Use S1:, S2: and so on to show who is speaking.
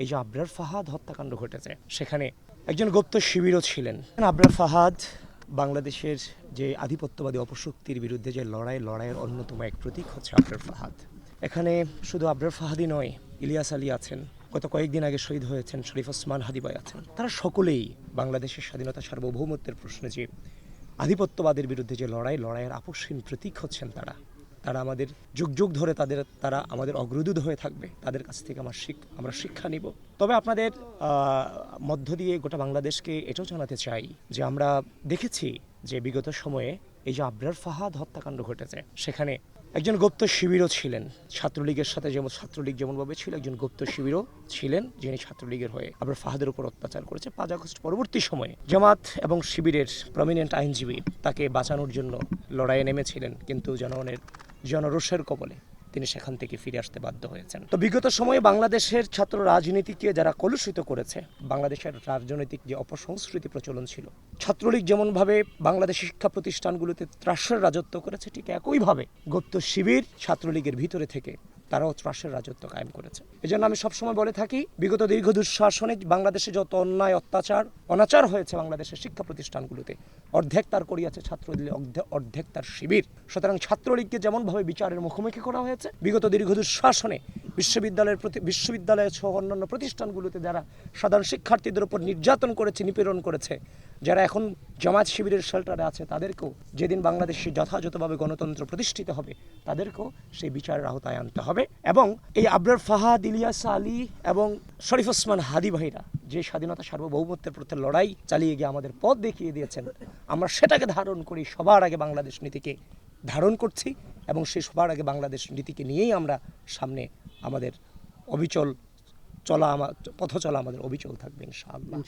S1: এই যে আবরার ফাহাদ হত্যাকাণ্ড ঘটেছে, সেখানে একজন গুপ্ত শিবিরও ছিলেন। আবরার ফাহাদ বাংলাদেশের যে আধিপত্যবাদী অপশক্তির বিরুদ্ধে যে লড়াইয়ের অন্যতম এক প্রতীক হচ্ছে আবরার ফাহাদ। এখানে শুধু আবরার ফাহাদই নয়, ইলিয়াস আলী আছেন, গত কয়েকদিন আগে শহীদ হয়েছেন শরীফ ওসমান হাদি ভাই আছেন। তারা সকলেই বাংলাদেশের স্বাধীনতা সার্বভৌমত্বের প্রশ্নে যে আধিপত্যবাদের বিরুদ্ধে যে লড়াইয়ের আপসহীন প্রতীক হচ্ছেন তারা আমাদের যুগ যুগ ধরে তারা আমাদের অগ্রদূত হয়ে থাকবে। তাদের কাছ থেকে আমরা শিক্ষা নিব। তবে আপনাদের মধ্য দিয়ে গোটা বাংলাদেশকে এটাও জানাতে চাই যে আমরা দেখেছি যে বিগত সময়ে এই যে আবরার ফাহাদ হত্যাকাণ্ড ঘটেছে, সেখানে একজন গুপ্ত শিবিরও ছিলেন। ছাত্রলীগের সাথে ছাত্রলীগ যেমনভাবে ছিল, একজন গুপ্ত শিবিরও ছিলেন যিনি ছাত্রলীগের হয়ে আবরার ফাহাদের উপর অত্যাচার করেছে। 5 আগস্ট পরবর্তী সময়ে জামাত এবং শিবিরের প্রমিনেন্ট আইনজীবী তাকে বাঁচানোর জন্য লড়াইয়ে নেমেছিলেন, কিন্তু জনরোষের কবলে তিনি সেখান থেকে ফিরে আসতে বাধ্য হয়েছেন। তো বিগত সময়ে বাংলাদেশের ছাত্র রাজনীতিকে যারা কলুষিত করেছে, বাংলাদেশের রাজনৈতিক যে অপসংস্কৃতি প্রচলন ছিল, ছাত্রলীগ যেমনভাবে বাংলাদেশের শিক্ষা প্রতিষ্ঠানগুলোতে ত্রাসের রাজত্ব করেছে, ঠিক একইভাবে গুপ্ত শিবির ছাত্রলীগের ভিতরে থেকে তারাও ত্রাসের রাজত্ব কায়েম করেছে। এজন্য আমি সবসময় বলে থাকি, বিগত দীর্ঘ দুঃশাসনে বাংলাদেশে যত অন্যায় অনাচার হয়েছে বাংলাদেশের শিক্ষা প্রতিষ্ঠানগুলোতে, অর্ধেক তার করিয়াছে ছাত্রলীগ, অর্ধেক তার শিবির। সুতরাং ছাত্রলীগকে যেমনভাবে বিচারের মুখোমুখি করা হয়েছে, বিগত দীর্ঘ দুঃশাসনে বিশ্ববিদ্যালয় সহ অন্যান্য প্রতিষ্ঠানগুলোতে যারা সাধারণ শিক্ষার্থীদের উপর নির্যাতন করেছে, নিপীড়ন করেছে, যারা এখন জামাত শিবিরের শেল্টারে আছে, তাদেরকেও যেদিন বাংলাদেশে যথাযথভাবে গণতন্ত্র প্রতিষ্ঠিত হবে, তাদেরকেও সেই বিচারের আওতায় আনতে হবে। এবং এই আবরার ফাহাদ, ইলিয়াস আলী এবং শরীফ ওসমান হাদি ভাইরা যে স্বাধীনতা সার্বভৌমত্বের প্রতি লড়াই চালিয়ে গিয়ে আমাদের পথ দেখিয়ে দিয়েছেন, আমরা সেটাকে ধারণ করি, সবার আগে বাংলাদেশ নীতিকে ধারণ করছি এবং সেই সবার আগে বাংলাদেশ নীতিকে নিয়েই আমরা সামনে আমাদের পথ চলা আমাদের অবিচল থাকবে ইনশাআল্লাহ।